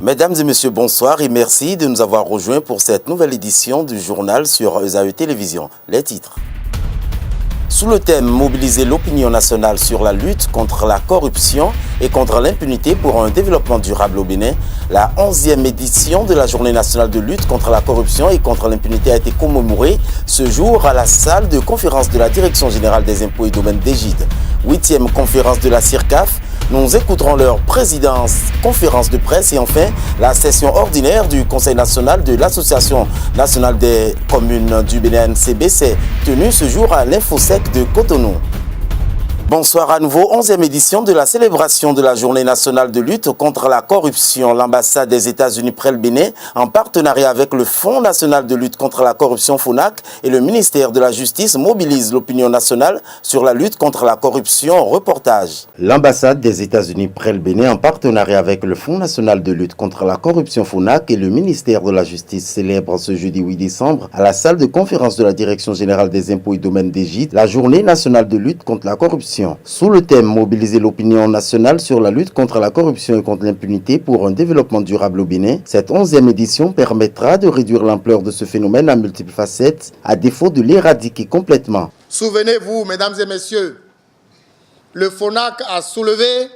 Mesdames et messieurs, bonsoir et merci de nous avoir rejoints pour cette nouvelle édition du journal sur ESAE Télévision. Les titres. Sous le thème « Mobiliser l'opinion nationale sur la lutte contre la corruption et contre l'impunité pour un développement durable au Bénin », la 11e édition de la Journée nationale de lutte contre la corruption et contre l'impunité a été commémorée ce jour à la salle de conférence de la Direction générale des impôts et domaines d'Égide. 8e conférence de la CIRCAF. Nous écouterons leur présidence, conférence de presse et enfin la session ordinaire du Conseil national de l'Association nationale des communes du Bénin CBC, tenue ce jour à l'Infosec de Cotonou. Bonsoir à nouveau, 11e édition de la célébration de la Journée nationale de lutte contre la corruption. L'ambassade des États-Unis près le Bénin, en partenariat avec le Fonds national de lutte contre la corruption FONAC et le ministère de la Justice, mobilise l'opinion nationale sur la lutte contre la corruption. Reportage. L'ambassade des États-Unis près le Bénin, en partenariat avec le Fonds national de lutte contre la corruption FONAC et le ministère de la Justice, célèbre ce jeudi 8 décembre à la salle de conférence de la Direction générale des impôts et domaines d'Égide la Journée nationale de lutte contre la corruption. Sous le thème « Mobiliser l'opinion nationale sur la lutte contre la corruption et contre l'impunité pour un développement durable au Bénin », cette 11e édition permettra de réduire l'ampleur de ce phénomène à multiples facettes, à défaut de l'éradiquer complètement. Souvenez-vous, mesdames et messieurs, le FONAC a soulevé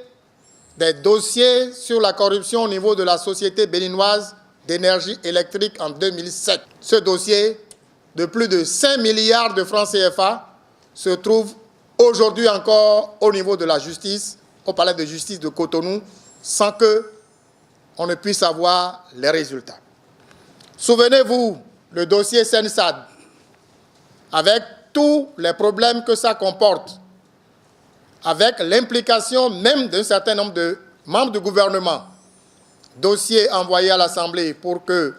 des dossiers sur la corruption au niveau de la Société béninoise d'énergie électrique en 2007. Ce dossier, de plus de 5 milliards de francs CFA, se trouve aujourd'hui encore au niveau de la justice, au palais de justice de Cotonou, sans qu'on ne puisse avoir les résultats. Souvenez-vous, le dossier Sensad, avec tous les problèmes que ça comporte, avec l'implication même d'un certain nombre de membres du gouvernement, dossier envoyé à l'Assemblée pour que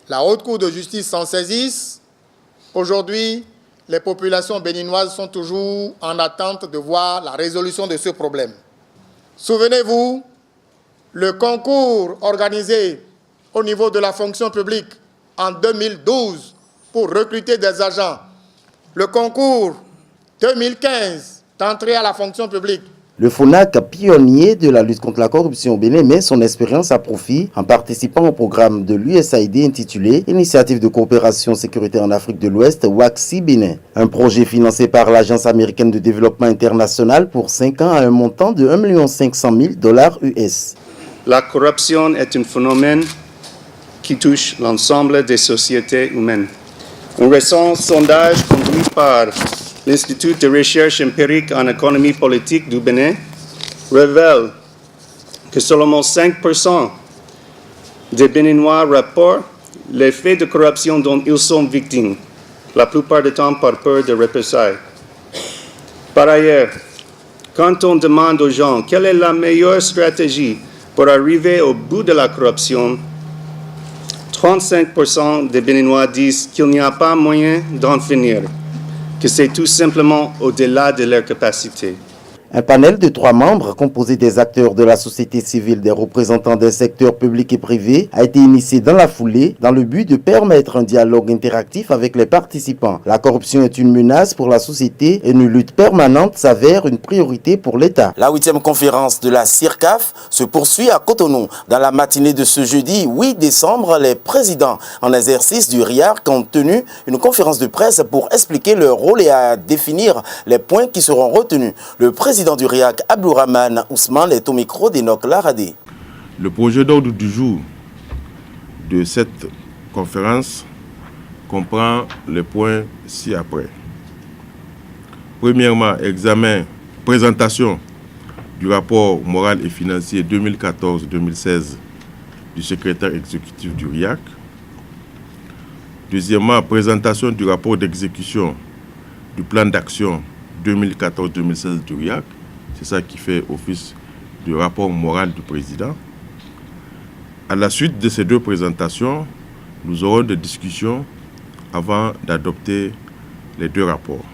la Haute Cour de justice s'en saisisse. Aujourd'hui, les populations béninoises sont toujours en attente de voir la résolution de ce problème. Souvenez-vous, le concours organisé au niveau de la fonction publique en 2012 pour recruter des agents. Le concours 2015 d'entrée à la fonction publique. Le FONAC, pionnier de la lutte contre la corruption au Bénin, met son expérience à profit en participant au programme de l'USAID intitulé Initiative de coopération sécuritaire en Afrique de l'Ouest, WACSI Bénin. Un projet financé par l'Agence américaine de développement international pour 5 ans à un montant de 1 500 000 $ US. La corruption est un phénomène qui touche l'ensemble des sociétés humaines. Un récent sondage conduit par l'Institut de recherche empirique en économie politique du Bénin révèle que seulement 5% des Béninois rapportent les faits de corruption dont ils sont victimes, la plupart du temps par peur de représailles. Par ailleurs, quand on demande aux gens quelle est la meilleure stratégie pour arriver au bout de la corruption, 35% des Béninois disent qu'il n'y a pas moyen d'en finir, que c'est tout simplement au-delà de leur capacité. Un panel de 3 membres, composé des acteurs de la société civile, des représentants des secteurs publics et privés, a été initié dans la foulée dans le but de permettre un dialogue interactif avec les participants. La corruption est une menace pour la société et une lutte permanente s'avère une priorité pour l'État. La 8e conférence de la CIRCAF se poursuit à Cotonou. Dans la matinée de ce jeudi 8 décembre, les présidents en exercice du RIAC ont tenu une conférence de presse pour expliquer leur rôle et à définir les points qui seront retenus. Le président du RIAC, Abdourahmane Ousmane, est au micro d'Enoch Laradé. Le projet d'ordre du jour de cette conférence comprend les points ci-après. Premièrement, présentation du rapport moral et financier 2014-2016 du secrétaire exécutif du RIAC. Deuxièmement, présentation du rapport d'exécution du plan d'action 2014-2016 du RIAC, c'est ça qui fait office du rapport moral du président. À la suite de ces 2 présentations, nous aurons des discussions avant d'adopter les 2 rapports.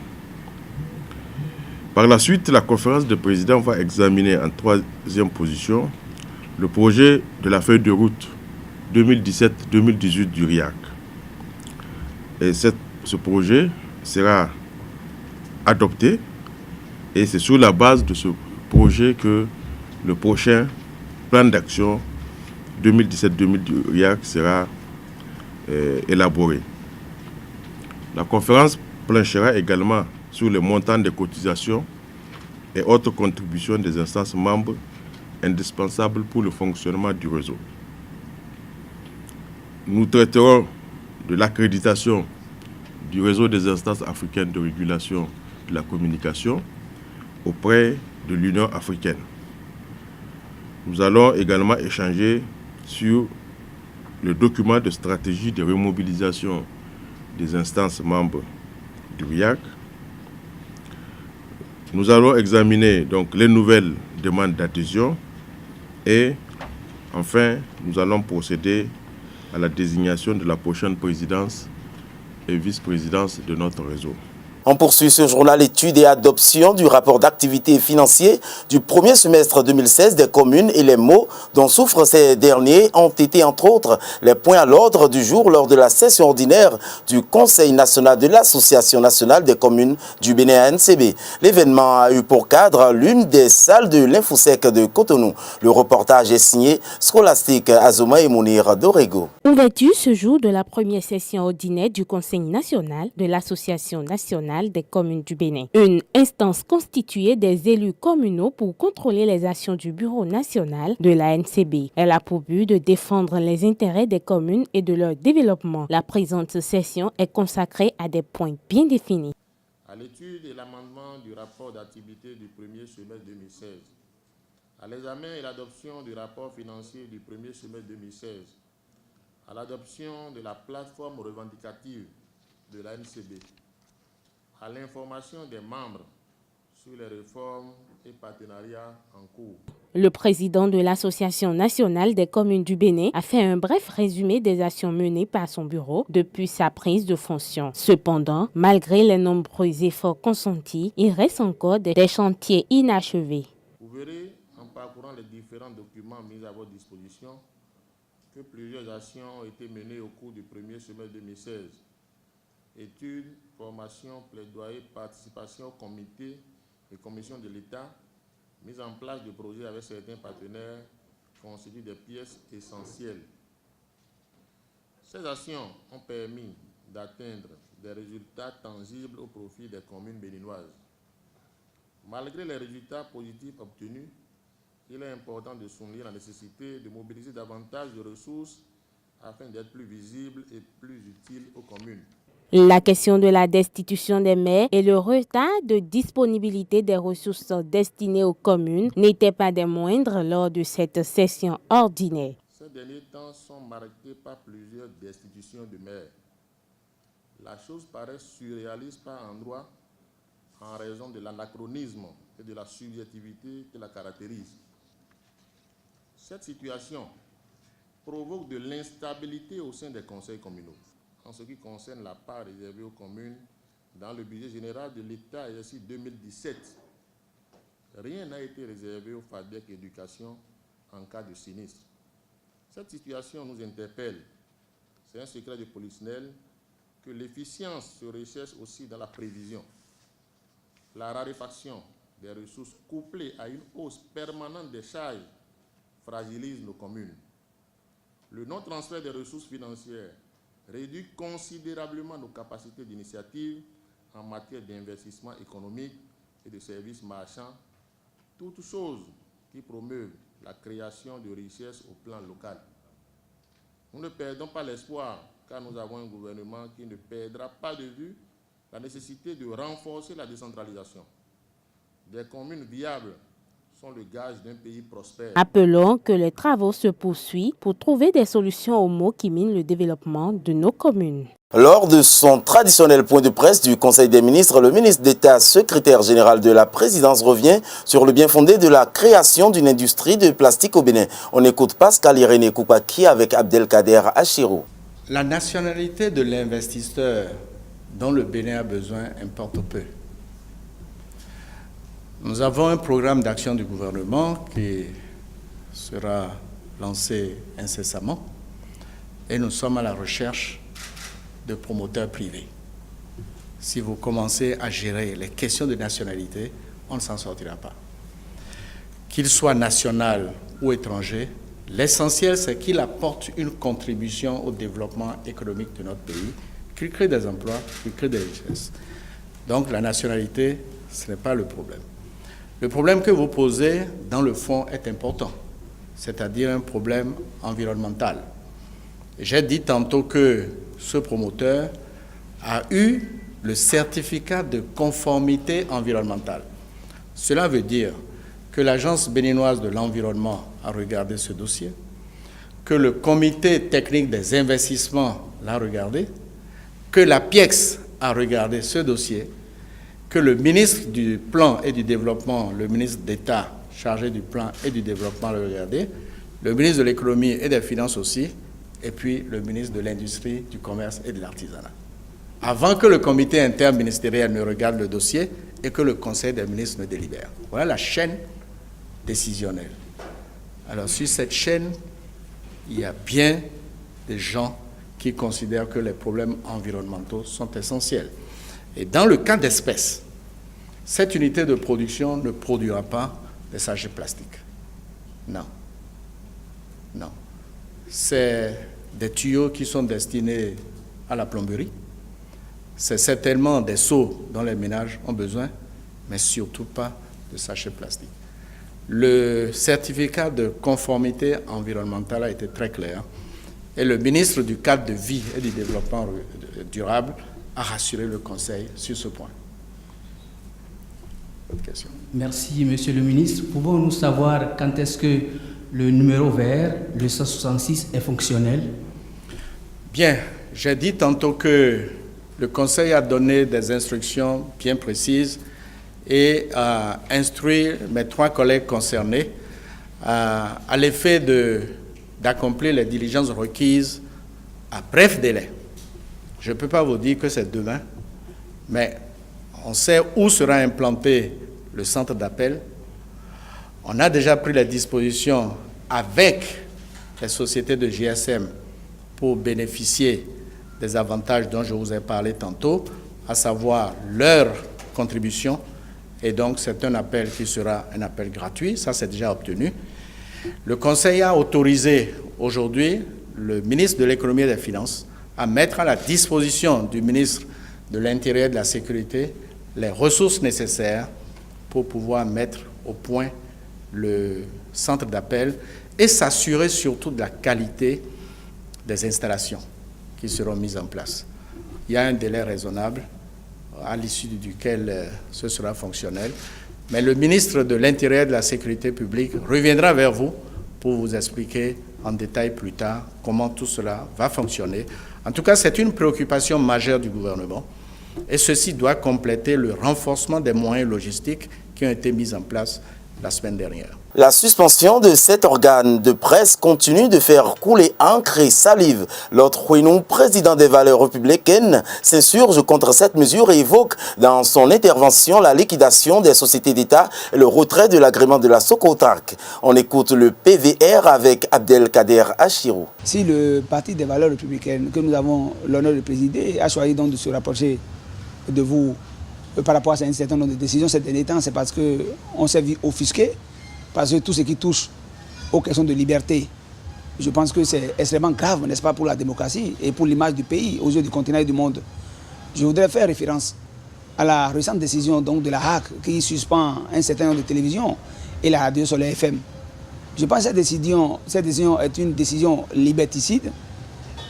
Par la suite, la conférence de présidents va examiner en 3e position le projet de la feuille de route 2017-2018 du RIAC. Et ce projet sera adopté et c'est sur la base de ce projet que le prochain plan d'action 2017-2020 sera élaborée. La conférence planchera également sur les montants des cotisations et autres contributions des instances membres indispensables pour le fonctionnement du réseau. Nous traiterons de l'accréditation du réseau des instances africaines de régulation de la communication auprès de l'Union africaine. Nous allons également échanger sur le document de stratégie de remobilisation des instances membres du RIAC. Nous allons examiner donc les nouvelles demandes d'adhésion et enfin nous allons procéder à la désignation de la prochaine présidence et vice-présidence de notre réseau. On poursuit ce journal étude et adoption du rapport d'activité financier du premier semestre 2016 des communes et les maux dont souffrent ces derniers ont été entre autres les points à l'ordre du jour lors de la session ordinaire du Conseil national de l'Association nationale des communes du Bénin ANCB. L'événement a eu pour cadre l'une des salles de l'Infosec de Cotonou. Le reportage est signé Scholastique Azoma et Mounir Dorego. Ouverture ce jour de la première session ordinaire du Conseil national de l'Association nationale des communes du Bénin. Une instance constituée des élus communaux pour contrôler les actions du Bureau national de la NCB. Elle a pour but de défendre les intérêts des communes et de leur développement. La présente session est consacrée à des points bien définis. À l'étude et l'amendement du rapport d'activité du premier semestre 2016, à l'examen et l'adoption du rapport financier du premier semestre 2016, à l'adoption de la plateforme revendicative de la NCB, à l'information des membres sur les réformes et partenariats en cours. Le président de l'Association nationale des communes du Bénin a fait un bref résumé des actions menées par son bureau depuis sa prise de fonction. Cependant, malgré les nombreux efforts consentis, il reste encore des chantiers inachevés. Vous verrez, en parcourant les différents documents mis à votre disposition, que plusieurs actions ont été menées au cours du premier semestre 2016. Études, formation, plaidoyer, participation au comité et commission de l'État, mise en place de projets avec certains partenaires constituent des pièces essentielles. Ces actions ont permis d'atteindre des résultats tangibles au profit des communes béninoises. Malgré les résultats positifs obtenus, il est important de souligner la nécessité de mobiliser davantage de ressources afin d'être plus visible et plus utile aux communes. La question de la destitution des maires et le retard de disponibilité des ressources destinées aux communes n'étaient pas des moindres lors de cette session ordinaire. Ces derniers temps sont marqués par plusieurs destitutions de maires. La chose paraît surréaliste par endroits en raison de l'anachronisme et de la subjectivité qui la caractérise. Cette situation provoque de l'instabilité au sein des conseils communaux. En ce qui concerne la part réservée aux communes dans le budget général de l'État exercice 2017, rien n'a été réservé au FADEC éducation en cas de sinistre. Cette situation nous interpelle. C'est un secret de polichinelle que l'efficience se recherche aussi dans la prévision. La raréfaction des ressources couplée à une hausse permanente des charges fragilise nos communes. Le non-transfert des ressources financières réduit considérablement nos capacités d'initiative en matière d'investissement économique et de services marchands, toutes choses qui promeuvent la création de richesses au plan local. Nous ne perdons pas l'espoir, car nous avons un gouvernement qui ne perdra pas de vue la nécessité de renforcer la décentralisation. Des communes viables sont le gage d'un pays prospère. Appelons que les travaux se poursuivent pour trouver des solutions aux maux qui minent le développement de nos communes. Lors de son traditionnel point de presse du Conseil des ministres, le ministre d'État, secrétaire général de la présidence, revient sur le bien fondé de la création d'une industrie de plastique au Bénin. On écoute Pascal Irénée Koupaki avec Abdelkader Achiro. La nationalité de l'investisseur dont le Bénin a besoin importe peu. Nous avons un programme d'action du gouvernement qui sera lancé incessamment et nous sommes à la recherche de promoteurs privés. Si vous commencez à gérer les questions de nationalité, on ne s'en sortira pas. Qu'il soit national ou étranger, L'essentiel, c'est qu'il apporte une contribution au développement économique de notre pays, qu'il crée des emplois, qu'il crée des richesses. Donc la nationalité, ce n'est pas le problème. Le problème que vous posez, dans le fond, est important, c'est-à-dire un problème environnemental. J'ai dit tantôt que ce promoteur a eu le certificat de conformité environnementale. Cela veut dire que l'Agence béninoise de l'environnement a regardé ce dossier, que le comité technique des investissements l'a regardé, que la PIEX a regardé ce dossier, que le ministre du Plan et du Développement, le ministre d'État chargé du Plan et du Développement l'a regardé, le ministre de l'Économie et des Finances aussi, et puis le ministre de l'Industrie, du Commerce et de l'Artisanat. Avant que le comité interministériel ne regarde le dossier et que le Conseil des ministres ne délibère. Voilà la chaîne décisionnelle. Alors sur cette chaîne, il y a bien des gens qui considèrent que les problèmes environnementaux sont essentiels. Et dans le cas d'espèce, cette unité de production ne produira pas des sachets plastiques. Non. Non. C'est des tuyaux qui sont destinés à la plomberie. C'est certainement des seaux dont les ménages ont besoin, mais surtout pas de sachets plastiques. Le certificat de conformité environnementale a été très clair et le ministre du cadre de vie et du développement durable a rassuré le Conseil sur ce point. Autre question. Merci, Monsieur le ministre. Pouvons-nous savoir quand est-ce que le numéro vert, le 166, est fonctionnel? Bien, j'ai dit tantôt que le Conseil a donné des instructions bien précises et a instruit mes 3 collègues concernés à l'effet d'accomplir les diligences requises à bref délai. Je ne peux pas vous dire que c'est demain, mais on sait où sera implanté le centre d'appel. On a déjà pris les dispositions avec les sociétés de GSM pour bénéficier des avantages dont je vous ai parlé tantôt, à savoir leur contribution. Et donc, c'est un appel qui sera un appel gratuit. Ça, c'est déjà obtenu. Le Conseil a autorisé aujourd'hui le ministre de l'Économie et des Finances à mettre à la disposition du ministre de l'Intérieur et de la Sécurité les ressources nécessaires pour pouvoir mettre au point le centre d'appel et s'assurer surtout de la qualité des installations qui seront mises en place. Il y a un délai raisonnable à l'issue duquel ce sera fonctionnel. Mais le ministre de l'Intérieur et de la Sécurité publique reviendra vers vous pour vous expliquer en détail plus tard comment tout cela va fonctionner. En tout cas, c'est une préoccupation majeure du gouvernement et ceci doit compléter le renforcement des moyens logistiques qui ont été mis en place la semaine dernière. La suspension de cet organe de presse continue de faire couler encre et salive. L'autre Ouinou, président des valeurs républicaines, s'insurge contre cette mesure et évoque dans son intervention la liquidation des sociétés d'État et le retrait de l'agrément de la Socotrac. On écoute le PVR avec Abdelkader Achirou. Si le Parti des valeurs républicaines que nous avons l'honneur de présider a choisi donc de se rapprocher de vous par rapport à un certain nombre de décisions ces derniers temps, c'est parce qu'on s'est vu offusqué, parce que tout ce qui touche aux questions de liberté, je pense que c'est extrêmement grave, n'est-ce pas, pour la démocratie et pour l'image du pays, aux yeux du continent et du monde. Je voudrais faire référence à la récente décision donc, de la HAC qui suspend un certain nombre de télévisions et la radio sur les FM. Je pense que cette décision est une décision liberticide.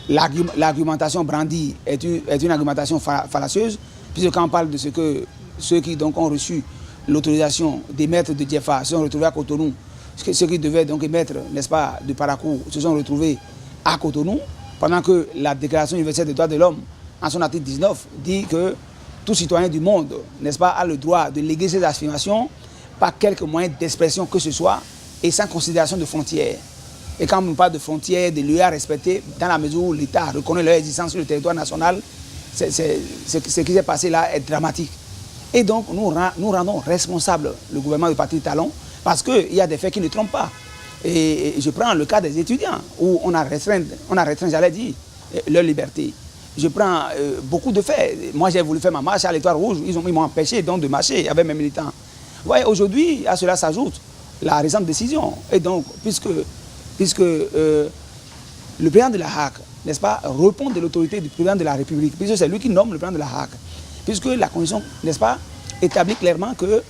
L'argumentation brandie est une argumentation fallacieuse, puisque quand on parle de ce que ceux qui donc ont reçu l'autorisation d'émettre de DIEFA se sont retrouvés à Cotonou, ceux qui devaient donc émettre, n'est-ce pas, de Parakou se sont retrouvés à Cotonou, pendant que la Déclaration universelle des droits de l'homme, en son article 19, dit que tout citoyen du monde, n'est-ce pas, a le droit de léguer ses affirmations par quelques moyens d'expression que ce soit et sans considération de frontières. Et quand on parle de frontières, de lieux à respecter, dans la mesure où l'État reconnaît leur existence sur le territoire national, ce qui s'est passé là est dramatique. Et donc, nous rendons responsable le gouvernement du Parti Talon parce qu'il y a des faits qui ne trompent pas. Et je prends le cas des étudiants où on a restreint, j'allais dire, leur liberté. Je prends beaucoup de faits. Moi, j'ai voulu faire ma marche à l'Étoile Rouge. Ils m'ont empêché donc de marcher avec mes militants. Vous voyez, aujourd'hui, à cela s'ajoute la récente décision. Et donc, puisque puisque le président de la HAC, n'est-ce pas, répond de l'autorité du président de la République, puisque c'est lui qui nomme le président de la HAC, puisque la Constitution, n'est-ce pas, établit clairement que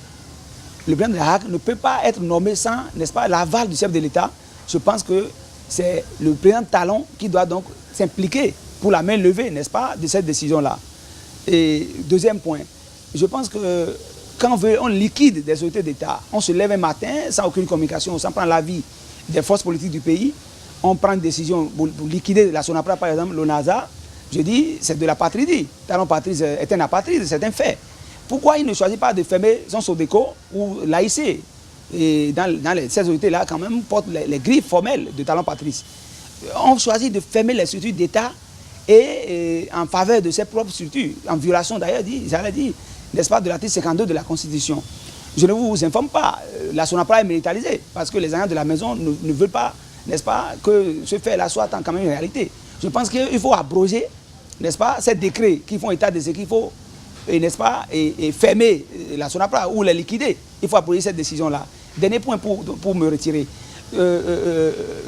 le président de la HAC ne peut pas être nommé sans, n'est-ce pas, l'aval du chef de l'État. Je pense que c'est le président Talon qui doit donc s'impliquer pour la main levée, n'est-ce pas, de cette décision-là. Et deuxième point, je pense que quand on liquide des autorités d'État, on se lève un matin sans aucune communication, sans prendre l'avis des forces politiques du pays, on prend une décision pour liquider la SONAPRA, par exemple, l'ONASA, je dis, c'est de l'apatridie. Talon Patrice est un apatride, c'est un fait. Pourquoi il ne choisit pas de fermer son SODECO ou l'AIC? Et ces autorités-là, quand même, portent les griffes formelles de Talon Patrice. On choisit de fermer les structures d'État et en faveur de ses propres structures, en violation d'ailleurs, j'allais dire, n'est-ce pas, de l'article 52 de la Constitution. Je ne vous informe pas, la SONAPRA est militarisée, parce que les agents de la maison ne veulent pas, n'est-ce pas, que ce fait-là soit quand même une réalité. Je pense qu'il faut abroger, n'est-ce pas, ces décrets qui font état de ce qu'il faut, n'est-ce pas, et fermer la SONAPRA ou les liquider. Il faut abroger cette décision-là. Dernier point pour me retirer.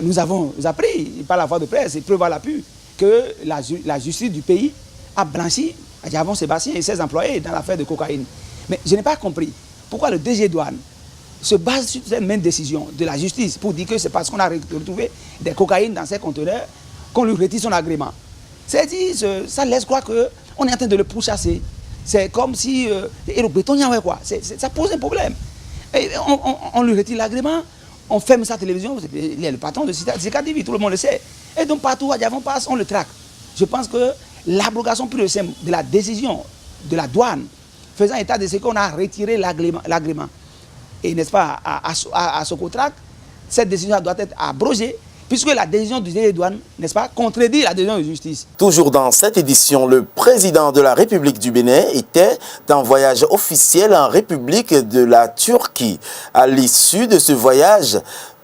Nous avons appris, par la voie de presse, et preuve à l'appui, que la justice du pays a blanchi Adjavon Sébastien et ses employés dans l'affaire de cocaïne. Mais je n'ai pas compris pourquoi le DG Douane se base sur cette même décision de la justice pour dire que c'est parce qu'on a retrouvé des cocaïnes dans ses conteneurs qu'on lui retire son agrément. C'est-à-dire, ça laisse croire qu'on est en train de le pourchasser. C'est comme si... et le béton, ça pose un problème. Et on lui retire l'agrément, on ferme sa télévision, il est le patron de Zika TV, tout le monde le sait. Et donc partout, à Diavon passe, on le traque. Je pense que l'abrogation pure et simple de la décision de la douane, faisant état de ce qu'on a retiré l'agrément, et n'est-ce pas, à Socotrac, cette décision doit être abrogée, puisque la décision du DG Douane, n'est-ce pas, contredit la décision de justice. Toujours dans cette édition, le président de la République du Bénin était en voyage officiel en République de la Turquie. À l'issue de ce voyage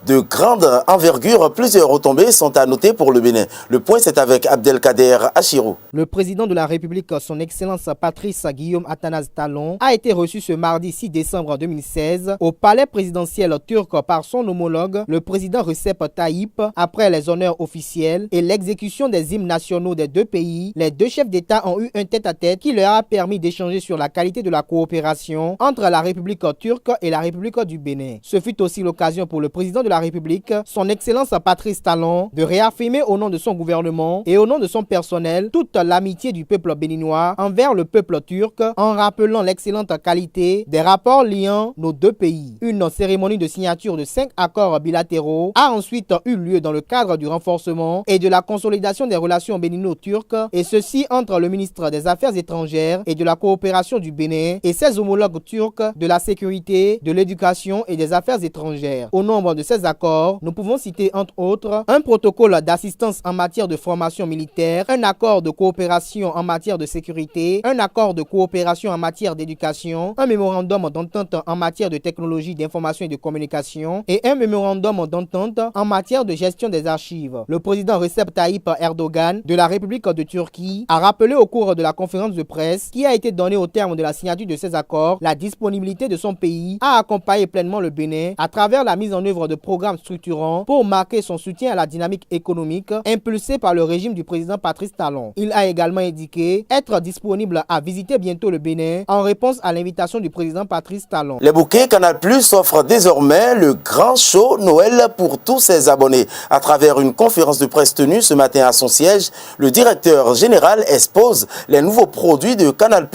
de grande envergure, plusieurs retombées sont à noter pour le Bénin. Le point, c'est avec Abdelkader Achirou. Le président de la République, son Excellence Patrice Guillaume Athanase Talon, a été reçu ce mardi 6 décembre 2016 au palais présidentiel turc par son homologue, le président Recep Tayyip. Après les honneurs officiels et l'exécution des hymnes nationaux des deux pays, les deux chefs d'État ont eu un tête-à-tête qui leur a permis d'échanger sur la qualité de la coopération entre la République turque et la République du Bénin. Ce fut aussi l'occasion pour le président de la République, son Excellence Patrice Talon, de réaffirmer au nom de son gouvernement et au nom de son personnel toute l'amitié du peuple béninois envers le peuple turc en rappelant l'excellente qualité des rapports liant nos deux pays. Une cérémonie de signature de 5 accords bilatéraux a ensuite eu lieu dans le cadre du renforcement et de la consolidation des relations bénino-turques, et ceci entre le ministre des Affaires étrangères et de la coopération du Bénin et ses homologues turcs de la sécurité, de l'éducation et des affaires étrangères. Au nombre de ces accords, nous pouvons citer entre autres un protocole d'assistance en matière de formation militaire, un accord de coopération en matière de sécurité, un accord de coopération en matière d'éducation, un mémorandum d'entente en matière de technologie d'information et de communication et un mémorandum d'entente en matière de gestion des archives. Le président Recep Tayyip Erdogan de la République de Turquie a rappelé au cours de la conférence de presse qui a été donnée au terme de la signature de ces accords la disponibilité de son pays à accompagner pleinement le Bénin à travers la mise en œuvre de programmes structurants pour marquer son soutien à la dynamique économique impulsée par le régime du président Patrice Talon. Il a également indiqué être disponible à visiter bientôt le Bénin en réponse à l'invitation du président Patrice Talon. Les bouquets Canal+ offrent désormais le grand show Noël pour tous ses abonnés. À travers une conférence de presse tenue ce matin à son siège, le directeur général expose les nouveaux produits de Canal+.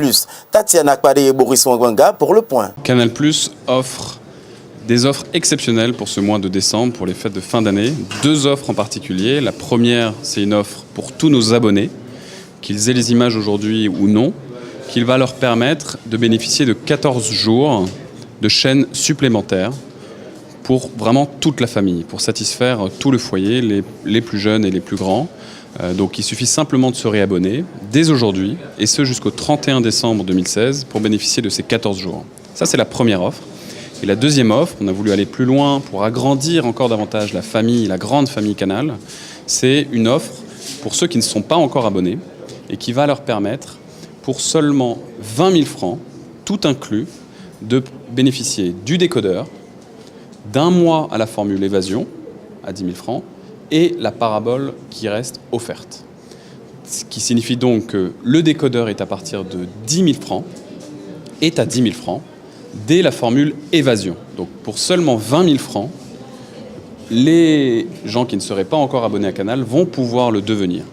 Tatiana Kpade et Boris Wangwanga pour le point. Canal+ offre des offres exceptionnelles pour ce mois de décembre, pour les fêtes de fin d'année. 2 offres en particulier. La première, c'est une offre pour tous nos abonnés, qu'ils aient les images aujourd'hui ou non, qui va leur permettre de bénéficier de 14 jours de chaînes supplémentaires pour vraiment toute la famille, pour satisfaire tout le foyer, les plus jeunes et les plus grands. Donc il suffit simplement de se réabonner dès aujourd'hui, et ce jusqu'au 31 décembre 2016, pour bénéficier de ces 14 jours. Ça, c'est la première offre. Et la deuxième offre, on a voulu aller plus loin pour agrandir encore davantage la famille, la grande famille Canal. C'est une offre pour ceux qui ne sont pas encore abonnés et qui va leur permettre, pour seulement 20 000 francs, tout inclus, de bénéficier du décodeur, d'un mois à la formule évasion, à 10 000 francs et la parabole qui reste offerte. Ce qui signifie donc que le décodeur est à partir de 10 000 francs, est à 10 000 francs, dès la formule évasion. Donc pour seulement 20 000 francs, les gens qui ne seraient pas encore abonnés à Canal vont pouvoir le devenir.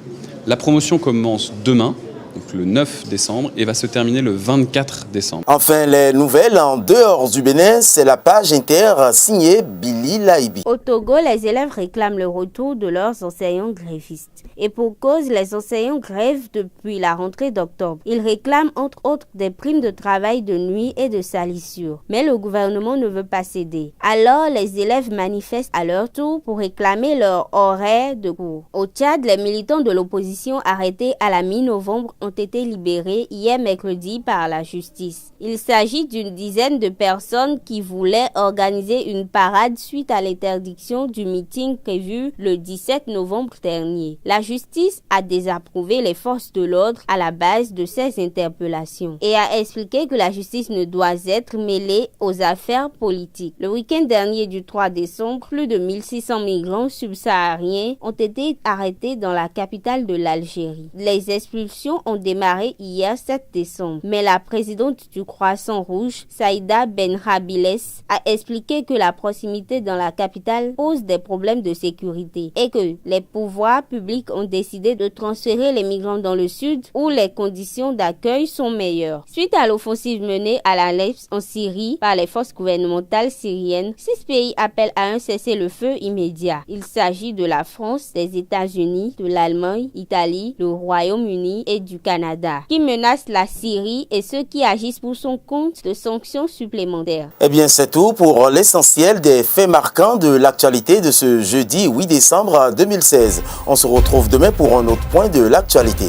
La promotion commence demain, donc le 9 décembre, et va se terminer le 24 décembre. Enfin, les nouvelles en dehors du Bénin, c'est la page inter signée Billy Laibi. Au Togo, les élèves réclament le retour de leurs enseignants grévistes. Et pour cause, les enseignants grèvent depuis la rentrée d'octobre. Ils réclament entre autres des primes de travail de nuit et de salissure. Mais le gouvernement ne veut pas céder. Alors, les élèves manifestent à leur tour pour réclamer leur horaire de cours. Au Tchad, les militants de l'opposition arrêtés à la mi-novembre ont été libérés hier mercredi par la justice. Il s'agit d'une dizaine de personnes qui voulaient organiser une parade suite à l'interdiction du meeting prévu le 17 novembre dernier. La justice a désapprouvé les forces de l'ordre à la base de ces interpellations et a expliqué que la justice ne doit être mêlée aux affaires politiques. Le week-end dernier du 3 décembre, plus de 1600 migrants subsahariens ont été arrêtés dans la capitale de l'Algérie. Les expulsions ont démarré hier 7 décembre, mais la présidente du Croissant Rouge, Saïda Benrabiles, a expliqué que la proximité dans la capitale pose des problèmes de sécurité et que les pouvoirs publics ont décidé de transférer les migrants dans le sud où les conditions d'accueil sont meilleures. Suite à l'offensive menée à l'Alep en Syrie par les forces gouvernementales syriennes, 6 pays appellent à un cessez-le-feu immédiat. Il s'agit de la France, des États-Unis, de l'Allemagne, l'Italie, le Royaume-Uni et du Canada, qui menacent la Syrie et ceux qui agissent pour son compte de sanctions supplémentaires. Eh bien, c'est tout pour l'essentiel des faits marquants de l'actualité de ce jeudi 8 décembre 2016. On se retrouve demain pour un autre point de l'actualité.